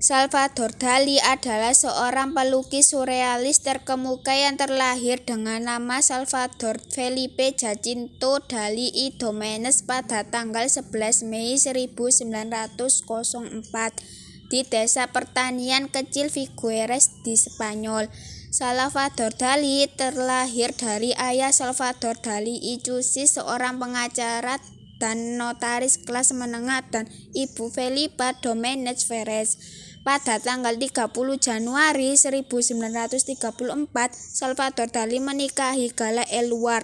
Salvador Dali adalah seorang pelukis surrealis terkemuka yang terlahir dengan nama Salvador Felipe Jacinto Dali y Domenech pada tanggal 11 Mei 1904 di desa pertanian kecil Figueres di Spanyol. Salvador Dali terlahir dari ayah Salvador Dali y Cusis, seorang pengacara dan notaris kelas menengah, dan ibu Felipa Domenech Ferres. Pada tanggal 30 Januari 1934, Salvador Dali menikahi Gala Eluard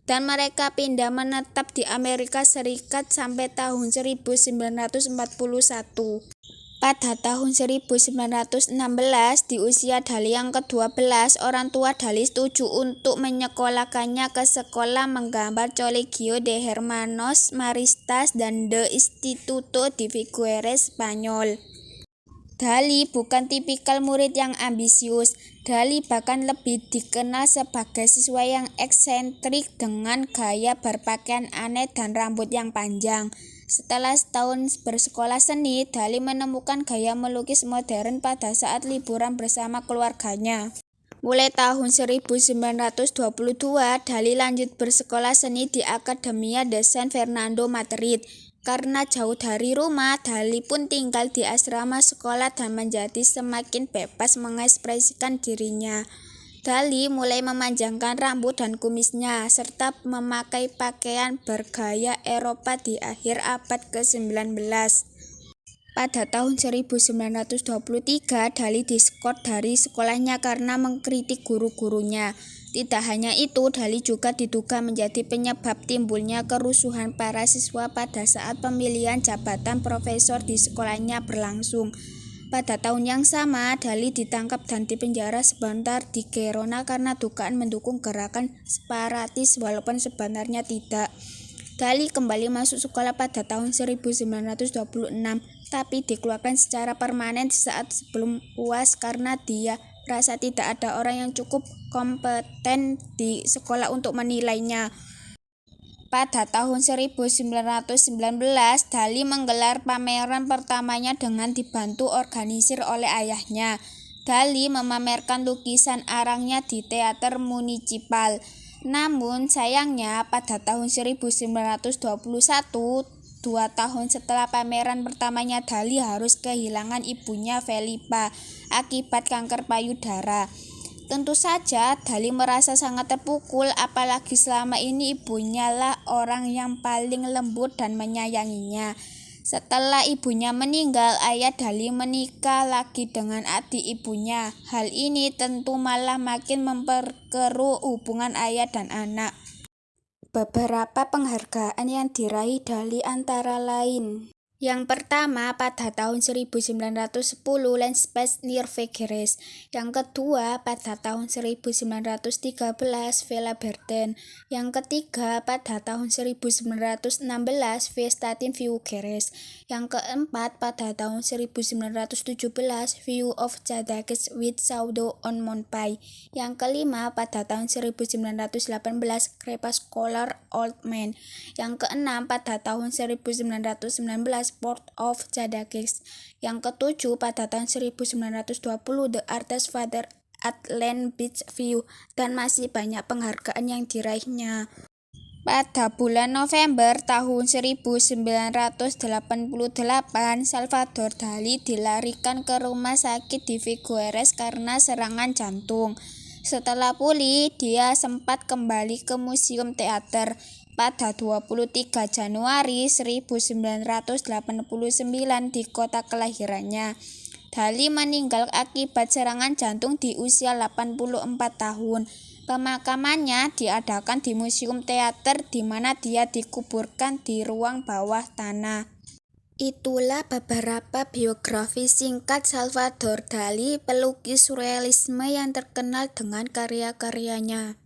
dan mereka pindah menetap di Amerika Serikat sampai tahun 1941. Pada tahun 1916, di usia Dali yang ke-12, orang tua Dali setuju untuk menyekolahkannya ke sekolah menggambar Colegio de Hermanos Maristas dan de Instituto di Figueres, Spanyol. Dali bukan tipikal murid yang ambisius. Dali bahkan lebih dikenal sebagai siswa yang eksentrik dengan gaya berpakaian aneh dan rambut yang panjang. Setelah setahun bersekolah seni, Dali menemukan gaya melukis modern pada saat liburan bersama keluarganya. Mulai tahun 1922, Dali lanjut bersekolah seni di Academia de San Fernando, Madrid. Karena jauh dari rumah, Dali pun tinggal di asrama sekolah dan menjadi semakin bebas mengekspresikan dirinya. Dali mulai memanjangkan rambut dan kumisnya, serta memakai pakaian bergaya Eropa di akhir abad ke-19. Pada tahun 1923, Dali diskor dari sekolahnya karena mengkritik guru-gurunya. Tidak hanya itu, Dali juga diduga menjadi penyebab timbulnya kerusuhan para siswa pada saat pemilihan jabatan profesor di sekolahnya berlangsung. Pada tahun yang sama, Dali ditangkap dan dipenjara sebentar di Gerona karena dugaan mendukung gerakan separatis walaupun sebenarnya tidak. Dali kembali masuk sekolah pada tahun 1926, tapi dikeluarkan secara permanen saat sebelum UAS karena dia merasa tidak ada orang yang cukup kompeten di sekolah untuk menilainya. Pada tahun 1919, Dali menggelar pameran pertamanya dengan dibantu organisir oleh ayahnya. Dali memamerkan lukisan arangnya di teater municipal. Namun sayangnya pada tahun 1921, 2 tahun setelah pameran pertamanya, Dali harus kehilangan ibunya Felipa akibat kanker payudara. Tentu saja Dali merasa sangat terpukul, apalagi selama ini ibunya lah orang yang paling lembut dan menyayanginya. Setelah ibunya meninggal, ayah Dali menikah lagi dengan adik ibunya. Hal ini tentu malah makin memperkeruh hubungan ayah dan anak. Beberapa penghargaan yang diraih Dali antara lain: yang pertama, pada tahun 1910 Landspace near Figueres. Yang kedua, pada tahun 1913 Villa Berten. Yang ketiga, pada tahun 1916 Fiesta in Figueres. Yang keempat, pada tahun 1917 View of Cadaqués with Shadow on Montpay. Yang kelima, pada tahun 1918 Crepuscular Old Man. Yang keenam, pada tahun 1919 Port of Cadaqués. Yang ketujuh, pada tahun 1920 The Artist Father at Land Beach View, dan masih banyak penghargaan yang diraihnya. Pada bulan November tahun 1988, Salvador Dali dilarikan ke rumah sakit di Figueres karena serangan jantung. Setelah pulih, dia sempat kembali ke museum teater. Pada 23 Januari 1989 di kota kelahirannya, Dali meninggal akibat serangan jantung di usia 84 tahun. Pemakamannya diadakan di Museum Teater, di mana dia dikuburkan di ruang bawah tanah. Itulah beberapa biografi singkat Salvador Dali, pelukis surrealisme yang terkenal dengan karya-karyanya.